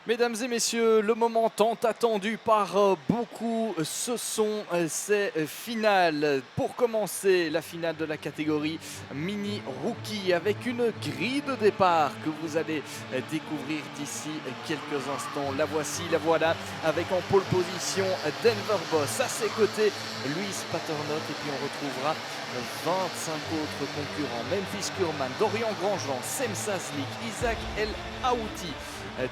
Mesdames et messieurs, le moment tant attendu par beaucoup, ce sont ces finales. Pour commencer, la finale de la catégorie Mini Rookie avec une grille de départ que vous allez découvrir d'ici quelques instants. La voici, la voilà, avec en pole position Denver Boss. À ses côtés, Luis Paternot, et puis on retrouvera 25 autres concurrents. Memphis Kurman, Dorian Grandjean, Sem Sazlik, Isaac El Aouti,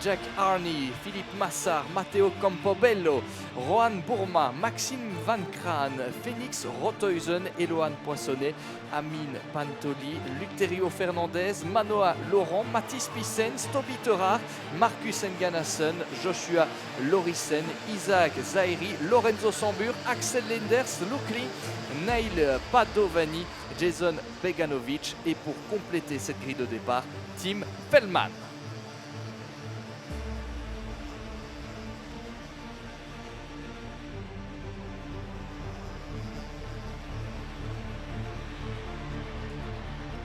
Jack Arney, Philippe Massard, Matteo Campobello, Rohan Bourma, Maxime Van Kraan, Phoenix Rothuysen, Eloane Poissonnet, Amine Pantoli, Luterio Fernandez, Manoa Laurent, Mathis Pissens, Toby Terrar, Marcus Enganasson, Joshua Lorisen, Isaac Zahiri, Lorenzo Sambur, Axel Lenders, Lukli, Nail Padovani, Jason Beganovic, et pour compléter cette grille de départ, Tim Fellman.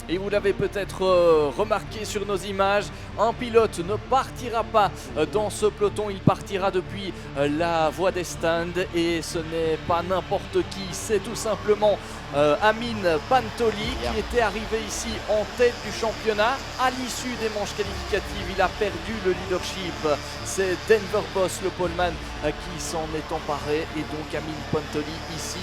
Et vous l'avez peut-être remarqué sur nos images, un pilote ne partira pas dans ce peloton, il partira depuis la voie des stands, et ce n'est pas n'importe qui, c'est tout simplement Amine Pantoli qui était arrivé ici en tête du championnat. À l'issue des manches qualificatives, il a perdu le leadership. C'est Denver Boss, le poleman, qui s'en est emparé, et donc Amine Pantoli ici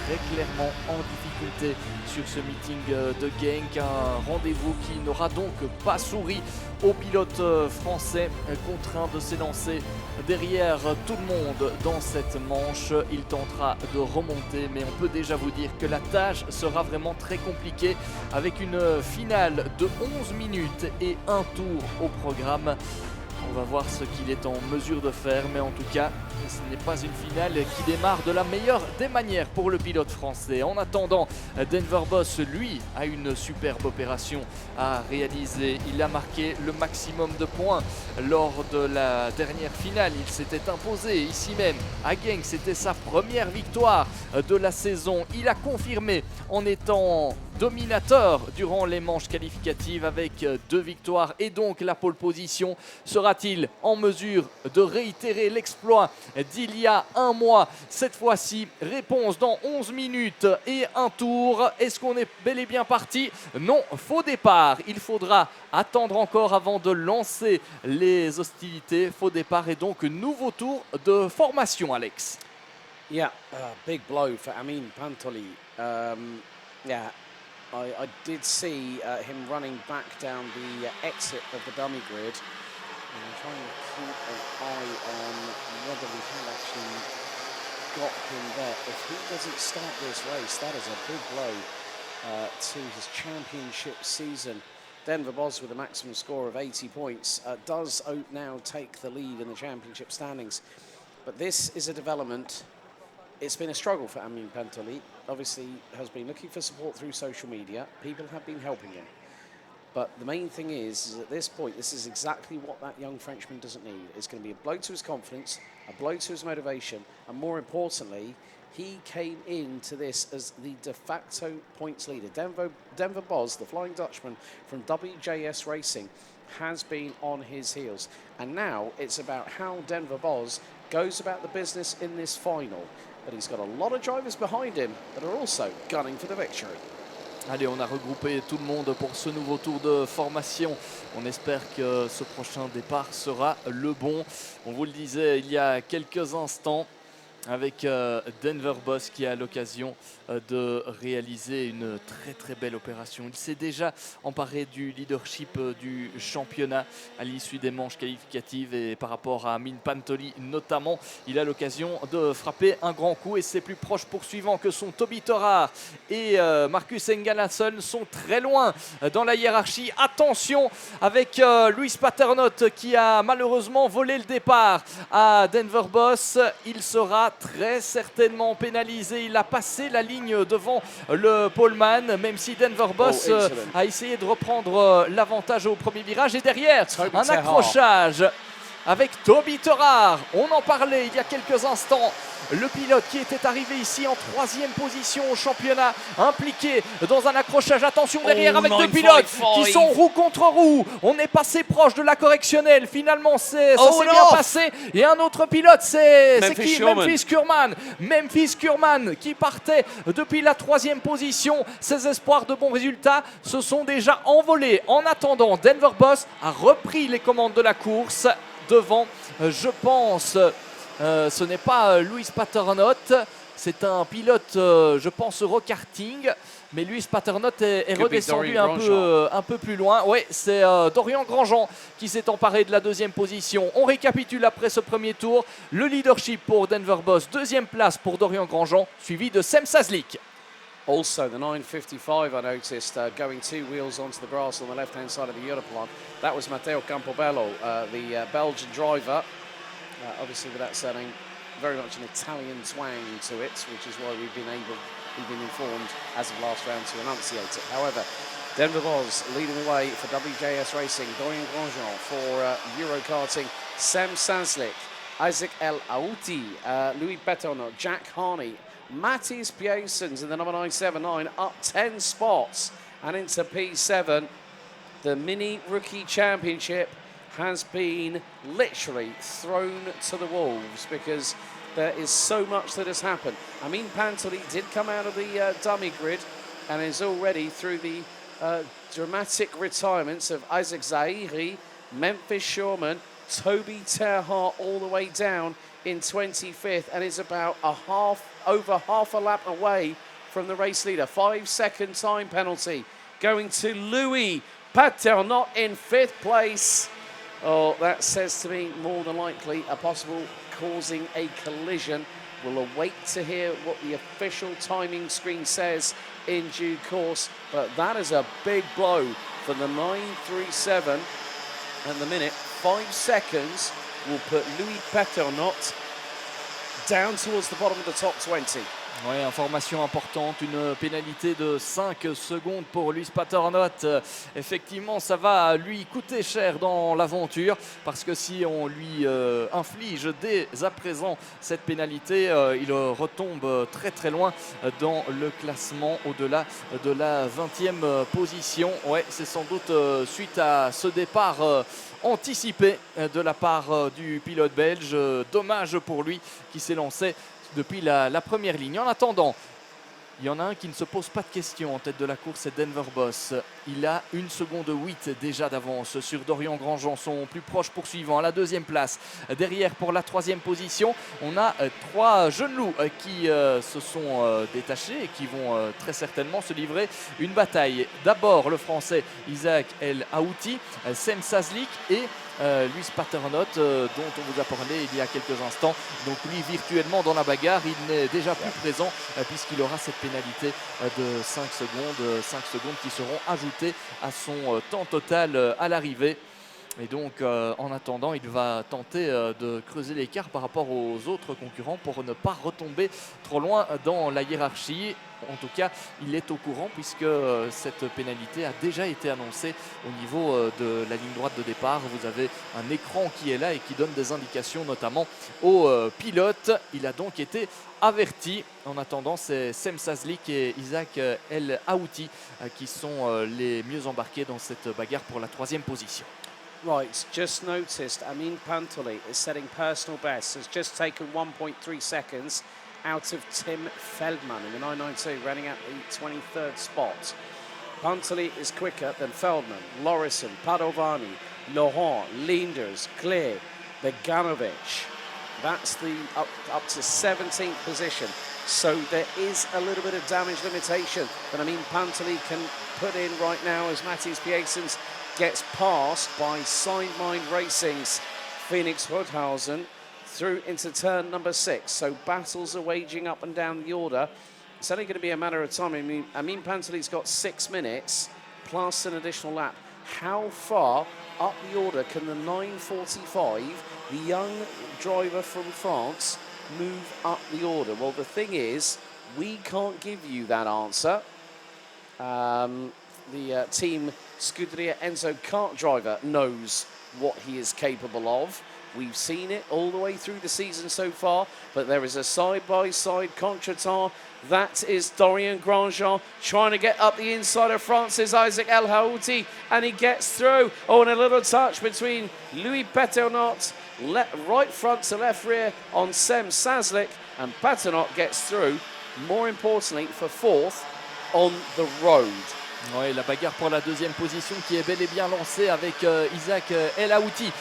très clairement en difficulté sur ce meeting de Genk. Un rendez-vous qui n'aura donc pas souri au pilote français, contraint de s'élancer derrière tout le monde dans cette manche. Il tentera de remonter, mais on peut déjà vous dire que la tâche sera vraiment très compliquée, avec une finale de 11 minutes et un tour au programme. On va voir ce qu'il est en mesure de faire, mais en tout cas, ce n'est pas une finale qui démarre de la meilleure des manières pour le pilote français. En attendant, Denver Boss, lui, a une superbe opération à réaliser. Il a marqué le maximum de points lors de la dernière finale. Il s'était imposé ici même à Genk. C'était sa première victoire de la saison. Il a confirmé en étant dominateur durant les manches qualificatives avec 2 victoires et donc la pole position. Sera-t-il en mesure de réitérer l'exploit d'il y a un mois cette fois-ci? Réponse dans 11 minutes et un tour. Est-ce qu'on est bel et bien parti? Non, faux départ. Il faudra attendre encore avant de lancer les hostilités. Faux départ et donc nouveau tour de formation, Alex. Yeah, big blow for Amine Pantoli. Yeah. I did see him running back down the exit of the dummy grid. And I'm trying to keep an eye on whether we have actually got him there. If he doesn't start this race, that is a big blow to his championship season. Denver Boss, with a maximum score of 80 points, does now take the lead in the championship standings. But this is a development. It's been a struggle for Amine Pantoli. Obviously, has been looking for support through social media. People have been helping him. But the main thing is at this point, this is exactly what that young Frenchman doesn't need. It's going to be a blow to his confidence, a blow to his motivation, and more importantly, he came into this as the de facto points leader. Denver Boss, the Flying Dutchman from WJS Racing, has been on his heels. And now it's about how Denver Boss goes about the business in this final. But he's got a lot of drivers behind him that are also gunning for the victory. Allez, on a regroupé tout le monde pour ce nouveau tour de formation. On espère que ce prochain départ sera le bon. On vous le disait il y a quelques instants, avec Denver Boss qui a l'occasion de réaliser une très belle opération. Il s'est déjà emparé du leadership du championnat à l'issue des manches qualificatives, et par rapport à Amine Pantoli notamment, il a l'occasion de frapper un grand coup, et ses plus proches poursuivants que sont Toby Terrar et Marcus Enganasson sont très loin dans la hiérarchie. Attention avec Luis Paternot qui a malheureusement volé le départ à Denver Boss. Il sera très certainement pénalisé. Il a passé la ligne devant le poleman, même si Denver Boss a essayé de reprendre l'avantage au premier virage. Et derrière, un accrochage avec Toby Terrar. On en parlait il y a quelques instants. Le pilote qui était arrivé ici en 3e position au championnat, impliqué dans un accrochage. Attention derrière avec deux pilotes qui sont roue contre roue. On est passé proche de la correctionnelle. Finalement, ça s'est bien passé. Et un autre pilote, c'est qui? Memphis Kurman. Memphis Kurman qui partait depuis la 3e position. Ses espoirs de bons résultats se sont déjà envolés. En attendant, Denver Boss a repris les commandes de la course devant, je pense... ce n'est pas Lewis Paternotte, c'est un pilote, je pense, Eurokarting, mais Lewis Paternotte est redescendu un peu plus loin. Oui, c'est Dorian Grandjean qui s'est emparé de la 2e position. On récapitule après ce premier tour. Le leadership pour Denver Boss, 2e place pour Dorian Grandjean, suivi de Sem Sazlik. Also, the 955 I noticed going 2 wheels onto the grass on the left-hand side of the Europlan. That was Matteo Campobello, the Belgian driver. Obviously, with that surname, very much an Italian twang to it, which is why we've been informed as of last round to enunciate it. However, Denver Boss leading the way for WJS Racing, Dorian Grandjean for Eurokarting, Sam Sazlik, Isaac El Aouti, Louis Betonot, Jack Harney, Mattis Piesens in the number 979 up 10 spots and into P7. The Mini Rookie Championship has been literally thrown to the wolves because there is so much that has happened. Amin Pantoli did come out of the dummy grid and is already through the dramatic retirements of Isaac Zahiri, Memphis Shurman, Toby Terhart all the way down in 25th and is about over half a lap away from the race leader. 5-second time penalty going to Louis Paternotte in 5th place. Oh, that says to me more than likely a possible causing a collision. We'll await to hear what the official timing screen says in due course, but that is a big blow for the 937. And the minute, 5 seconds, will put Louis Paternotte down towards the bottom of the top 20. Oui, information importante, une pénalité de 5 secondes pour Lewis Paternotte. Effectivement, ça va lui coûter cher dans l'aventure parce que si on lui inflige dès à présent cette pénalité, il retombe très très loin dans le classement au-delà de la 20e position. Ouais, c'est sans doute suite à ce départ anticipé de la part du pilote belge. Dommage pour lui qui s'est lancé depuis la première ligne. En attendant, il y en a un qui ne se pose pas de questions en tête de la course, c'est Denver Boss. Il a 1 seconde 8 déjà d'avance sur Dorian Grandjean, son plus proche poursuivant à la 2e place. Derrière pour la 3e position, on a 3 jeunes loups qui se sont détachés et qui vont très certainement se livrer une bataille. D'abord le français Isaac El Aouti, Sem Sazlik et Lewis Paternotte dont on vous a parlé il y a quelques instants. Donc lui virtuellement dans la bagarre, il n'est déjà plus présent puisqu'il aura cette pénalité de 5 secondes qui seront ajoutées à son temps total à l'arrivée. Et donc en attendant, il va tenter de creuser l'écart par rapport aux autres concurrents pour ne pas retomber trop loin dans la hiérarchie. En tout cas, il est au courant puisque cette pénalité a déjà été annoncée au niveau de la ligne droite de départ. Vous avez un écran qui est là et qui donne des indications notamment aux pilotes. Il a donc été averti. En attendant, c'est Sem Sazlik et Isaac El Aouti qui sont les mieux embarqués dans cette bagarre pour la 3e position. Right, just noticed Amin Pantoli is setting personal best, has just taken 1.3 seconds out of Tim Feldman in the 992, running at the 23rd spot. Pantoli is quicker than Feldman, Lorison, Padovani, Laurent, Linders, Clear, Beganovic. That's the up to 17th position. So there is a little bit of damage limitation that Amin Pantoli can put in right now as Mattis Piesens gets passed by Signmind Racing's Phoenix Rothausen through into turn number 6. So battles are waging up and down the order. It's only going to be a matter of time. I mean, Amin Pantoli's got 6 minutes plus an additional lap. How far up the order can the 945, the young driver from France, move up the order? Well, the thing is, we can't give you that answer. The team Scuderia Enzo kart driver knows what he is capable of. We've seen it all the way through the season so far, but there is a side-by-side contretemps. That is Dorian Grandjean trying to get up the inside of France's Isaac El Haouti, and he gets through. Oh, and a little touch between Louis Peternot, right front to left rear on Sem Sazlik, and Peternot gets through, more importantly, for fourth on the road. Oui, la bagarre pour la deuxième position qui est bel et bien lancée avec Isaac El Haouti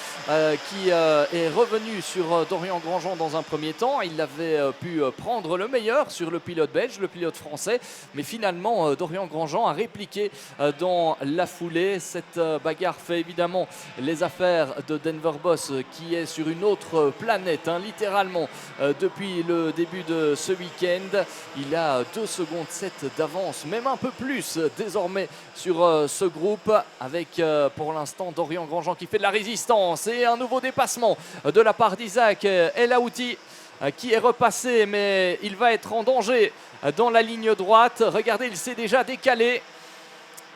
qui est revenu sur Dorian Grandjean dans un premier temps. Il avait pu prendre le meilleur sur le pilote belge, le pilote français, mais finalement Dorian Grandjean a répliqué dans la foulée. Cette bagarre fait évidemment les affaires de Denver Boss qui est sur une autre planète, hein, littéralement, depuis le début de ce week-end. Il a 2 secondes 7 d'avance, même un peu plus désormais sur ce groupe, avec pour l'instant Dorian Grandjean qui fait de la résistance et un nouveau dépassement de la part d'Isaac El Haouti qui est repassé, mais il va être en danger dans la ligne droite. Regardez, il s'est déjà décalé.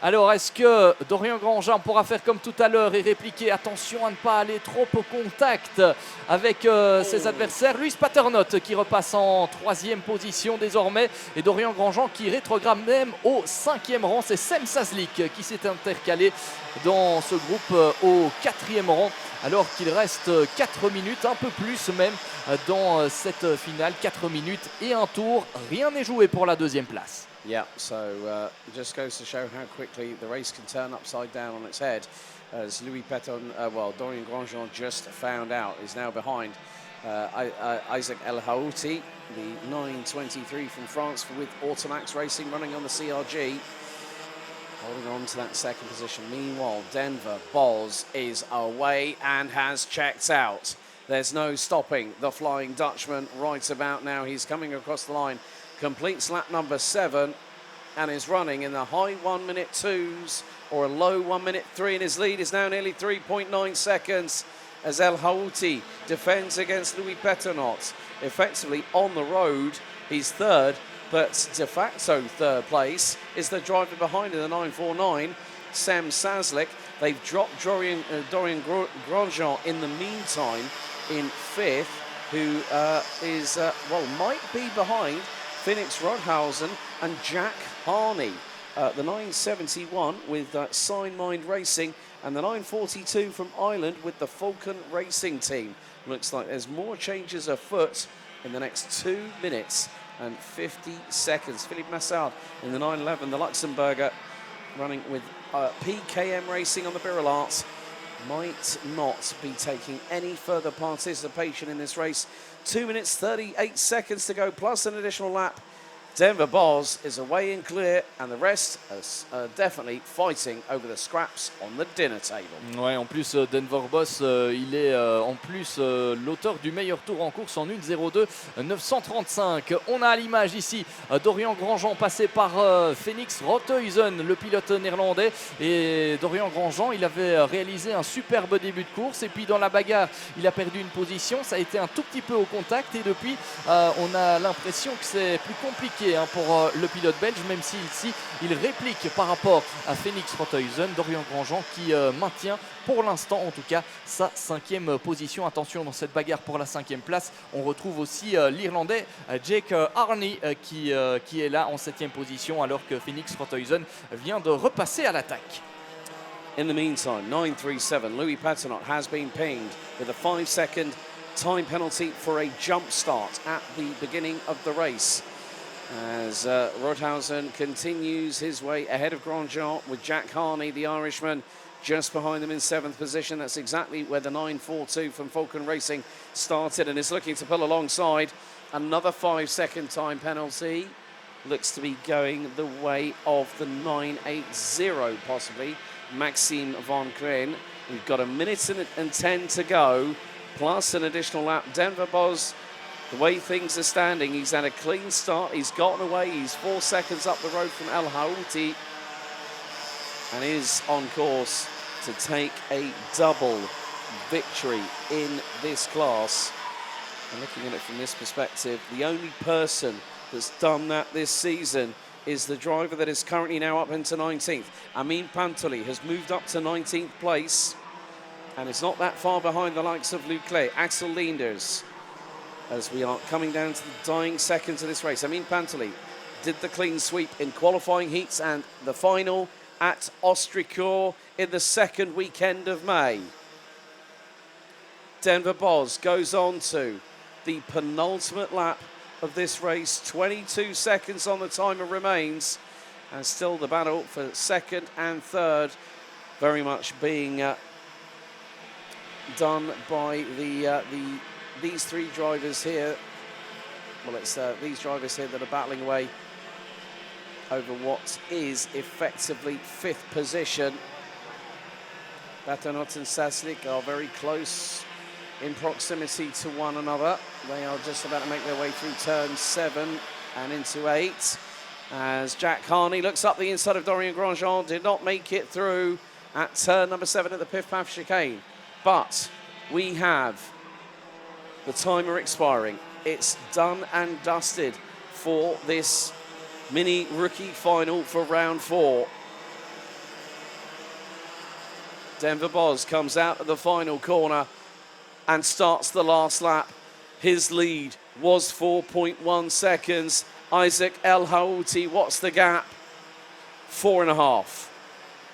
Alors, est-ce que Dorian Grandjean pourra faire comme tout à l'heure et répliquer? Attention à ne pas aller trop au contact avec ses adversaires. Louis Paternot qui repasse en 3e position désormais. Et Dorian Grandjean qui rétrograde même au 5e rang. C'est Sem Sazlik qui s'est intercalé dans ce groupe au 4e rang. Alors qu'il reste 4 minutes, un peu plus même, dans cette finale. 4 minutes et un tour. Rien n'est joué pour la 2e place. Yeah, so just goes to show how quickly the race can turn upside down on its head, as Louis Peton, Dorian Grandjean just found out, is now behind Isaac El Haouti, the 9.23 from France with Automax Racing running on the CRG, holding on to that 2nd position. Meanwhile, Denver Boz is away and has checked out. There's no stopping the Flying Dutchman right about now. He's coming across the line. Completes lap number 7 and is running in the high 1 minute 2s or a low 1 minute 3, and his lead is now nearly 3.9 seconds as El Haouti defends against Louis Peternot. Effectively on the road, he's 3rd, but de facto 3rd place is the driver behind in the 949, Sem Sazlik. They've dropped Dorian Grandjean in the meantime in 5th, who might be behind Phoenix Rodhausen and Jack Harney. The 971 with Signmind Racing and the 942 from Ireland with the Falcon Racing team. Looks like there's more changes afoot in the next 2 minutes and 50 seconds. Philippe Massard in the 911, the Luxembourger, running with PKM Racing on the Birrell Arts, might not be taking any further participation in this race. 2 minutes 38 seconds to go, plus an additional lap. Denver Boz is away and clear, and the rest are definitely fighting over the scraps on the dinner table. Ouais, en plus Denver Boss, il est en plus l'auteur du meilleur tour en course en 1.02 935. On a à l'image ici Dorian Grandjean passé par Phoenix Rothuysen, le pilote néerlandais. Et Dorian Grandjean, il avait réalisé un superbe début de course, et puis dans la bagarre, il a perdu une position. Ça a été un tout petit peu au contact, et depuis, on a l'impression que c'est plus compliqué pour le pilote belge, même si ici il réplique par rapport à Phoenix Rothuysen. Dorian Grandjean qui maintient pour l'instant en tout cas sa 5e position. Attention, dans cette bagarre pour la 5e place, on retrouve aussi l'Irlandais Jake Harney qui est là en 7e position, alors que Phoenix Rothuysen vient de repasser à l'attaque. In the meantime, 937, Louis Paternot has been pinged with a 5-second time penalty for a jump start at the beginning of the race, as Rodhausen continues his way ahead of Grandjean with Jack Harney, the Irishman, just behind them in 7th position. That's exactly where the 942 from Falcon Racing started, and is looking to pull alongside. Another 5-second time penalty looks to be going the way of the 980 possibly, Maxime Von Kren. We've got 1 minute and 10 to go, plus an additional lap. Denver Boz, the way things are standing, he's had a clean start, he's gotten away, he's 4 seconds up the road from El Haouti, and is on course to take a double victory in this class. And looking at it from this perspective, the only person that's done that this season is the driver that is currently now up into 19th. Amine Pantoli has moved up to 19th place, And it's not that far behind the likes of Leclerc, Axel Leenders, as we are coming down to the dying seconds of this race. Amin Pantoli did the clean sweep in qualifying heats and the final at Ostricourt in the second weekend of May. Denver Bos goes on to the penultimate lap of this race. 22 seconds on the timer remains, and still the battle for second and third very much being done by these three drivers here. Well, it's these drivers here that are battling away over what is effectively fifth position. Batonot and Saslik are very close in proximity to one another. They are just about to make their way through turn 7 and into 8. As Jack Harney looks up the inside of Dorian Grosjean, did not make it through at turn number 7 at the Piff Paff chicane. But we have the timer expiring. It's done and dusted for this mini rookie final for round 4. Denver Bos comes out of the final corner and starts the last lap. His lead was 4.1 seconds. Isaac El Houti, what's the gap? 4.5.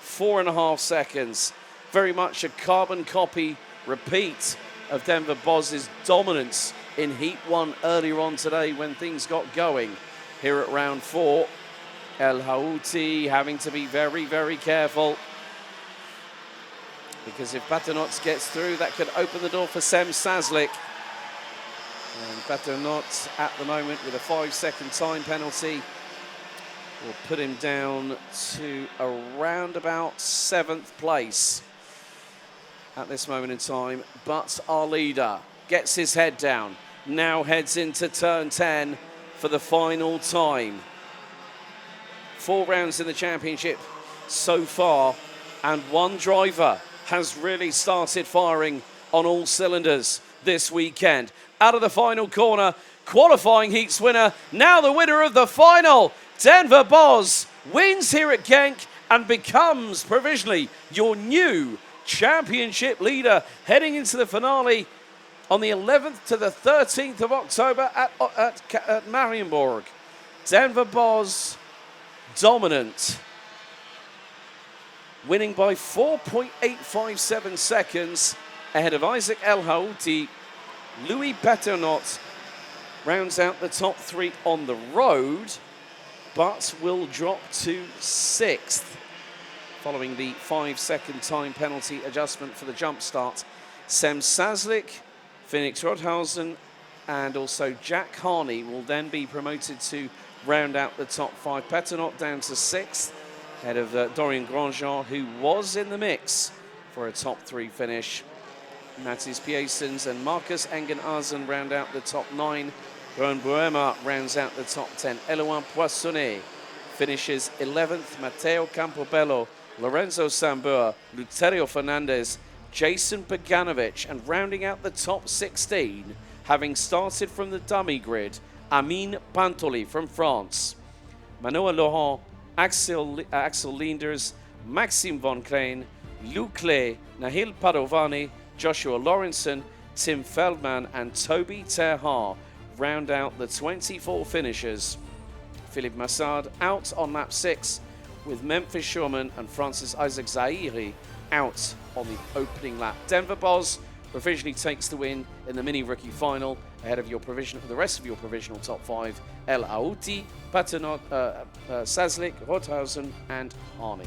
4.5 seconds. Very much a carbon copy repeat of Denver Bos's dominance in Heat 1 earlier on today when things got going here at round 4. El Houti having to be very, very careful, because if Batonot gets through, that could open the door for Sem Saslik. And Batonot at the moment with a 5-second time penalty will put him down to around about 7th place at this moment in time. But our leader gets his head down, now heads into turn 10 for the final time. 4 rounds in the championship so far, and one driver has really started firing on all cylinders this weekend. Out of the final corner, qualifying heats winner, now the winner of the final. Denver Bos wins here at Genk and becomes provisionally your new championship leader, heading into the finale on the 11th to the 13th of October at Marienburg. Denver Bos dominant, winning by 4.857 seconds ahead of Isaac El Houti. Louis Batonot rounds out the top 3 on the road, but will drop to 6th following the 5-second time penalty adjustment for the jump start. Sem Saslik, Phoenix Rodhausen, and also Jack Harney will then be promoted to round out the top 5. Batonot down to 6th, ahead of Dorian Grosjean, who was in the mix for a top 3 finish. Mathis Piesens and Marcus Engenhazen round out the top 9. Ron Buema rounds out the top 10. Eloin Poissonnet finishes 11th. Matteo Campobello, Lorenzo Sambua, Luterio Fernandez, Jason Beganovic, and rounding out the top 16, having started from the dummy grid, Amin Pantoli from France, Manuel Laurent, Axel Leenders, Maxime Von Klein, Luc Clay, Nahil Padovani, Joshua Lawrenson, Tim Feldman, and Toby Terhar round out the 24 finishers. Philippe Massard out on lap 6, with Memphis Schurman and Francis Isaac Zahiri out on the opening lap. Denver Bos provisionally takes the win in the mini rookie final ahead of the rest of your provisional top 5: El Houti, Batonot, Saslik, Rothausen, and Harney.